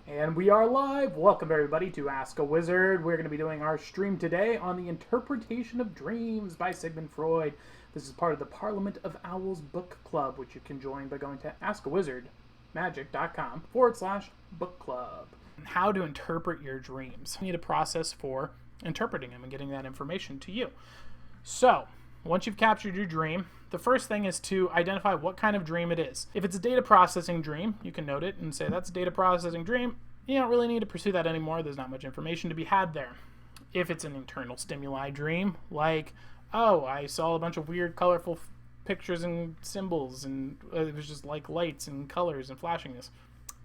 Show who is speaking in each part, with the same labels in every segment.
Speaker 1: And we are live. Welcome everybody to Ask a Wizard. We're going to be doing our stream today on the interpretation of dreams by Sigmund Freud. This is part of the Parliament of Owls book club, which you can join by going to askawizardmagic.com/book club. How to interpret your dreams. You need a process for interpreting them and getting that information to you. So, once you've captured your dream, the first thing is to identify what kind of dream it is. If it's a data processing dream, you can note it and say that's a data processing dream. You don't really need to pursue that anymore. There's not much information to be had there. If it's an internal stimuli dream, like, oh, I saw a bunch of weird, colorful pictures and symbols, and it was just like lights and colors and flashiness.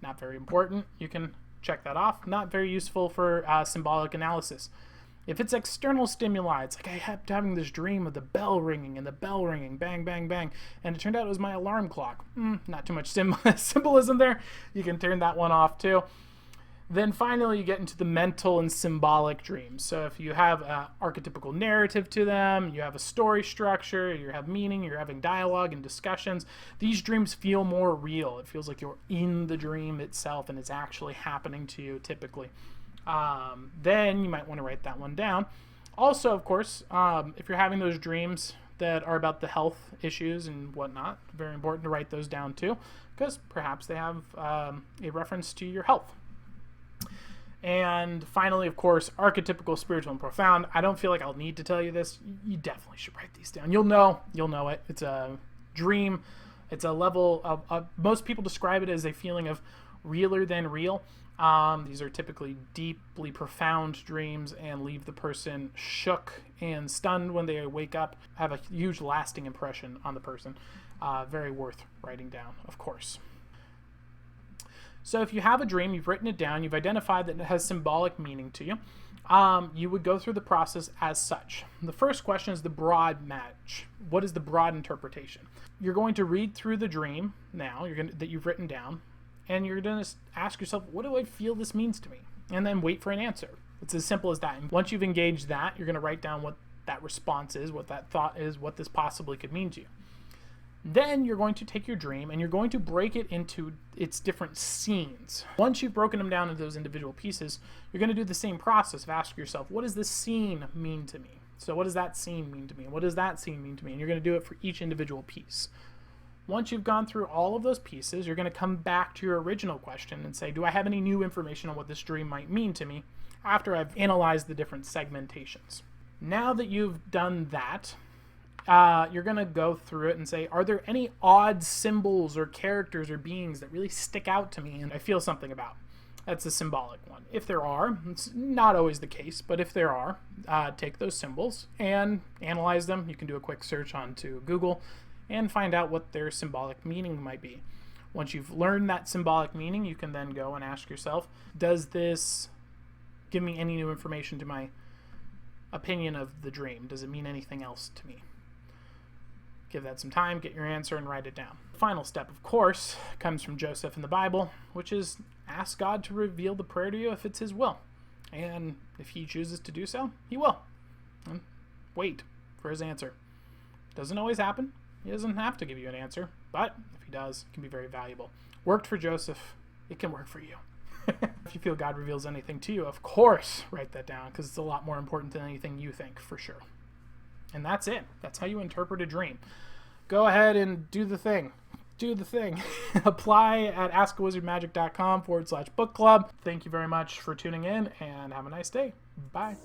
Speaker 1: Not very important. You can check that off. Not very useful for symbolic analysis. If it's external stimuli, it's like I kept having this dream of the bell ringing and the bell ringing, bang, bang, bang, and it turned out it was my alarm clock. Not too much symbolism there. You can turn that one off too. Then finally, you get into the mental and symbolic dreams. So if you have an archetypical narrative to them, you have a story structure, you have meaning, you're having dialogue and discussions, these dreams feel more real. It feels like you're in the dream itself and it's actually happening to you typically. Then you might want to write that one down. Also, of course, if you're having those dreams that are about the health issues and whatnot, very important to write those down too, because perhaps they have a reference to your health. And finally, of course, archetypical, spiritual, and profound. I don't feel like I'll need to tell you this. You definitely should write these down. You'll know it. It's a dream. It's a level of most people describe it as a feeling of realer than real. These are typically deeply profound dreams and leave the person shook and stunned when they wake up, have a huge lasting impression on the person. Very worth writing down, of course. So if you have a dream, you've written it down, you've identified that it has symbolic meaning to you, you would go through the process as such. The first question is the broad match. What is the broad interpretation? You're going to read through the dream now that you've written down, and you're going to ask yourself, what do I feel this means to me? And then wait for an answer. It's as simple as that. And once you've engaged that, you're going to write down what that response is, what that thought is, what this possibly could mean to you. Then you're going to take your dream and you're going to break it into its different scenes. Once you've broken them down into those individual pieces, you're going to do the same process of asking yourself, what does this scene mean to me? So what does that scene mean to me? What does that scene mean to me? And you're going to do it for each individual piece. Once you've gone through all of those pieces, you're going to come back to your original question and say, do I have any new information on what this dream might mean to me after I've analyzed the different segmentations? Now that you've done that, you're going to go through it and say, are there any odd symbols or characters or beings that really stick out to me and I feel something about? That's a symbolic one. If there are, it's not always the case, but if there are, take those symbols and analyze them. You can do a quick search onto Google and find out what their symbolic meaning might be. Once you've learned that symbolic meaning, you can then go and ask yourself, does this give me any new information to my opinion of the dream? Does it mean anything else to me? Give that some time, get your answer, and write it down. The final step, of course, comes from Joseph in the Bible, which is ask God to reveal the prayer to you if it's his will. And if he chooses to do so, he will. And wait for his answer. Doesn't always happen. He doesn't have to give you an answer, but if he does, it can be very valuable. Worked for Joseph, it can work for you. If you feel God reveals anything to you, of course, write that down, because it's a lot more important than anything you think, for sure. And that's it. That's how you interpret a dream. Go ahead and do the thing. Do the thing. Apply at askawizardmagic.com/book club. Thank you very much for tuning in, and have a nice day. Bye.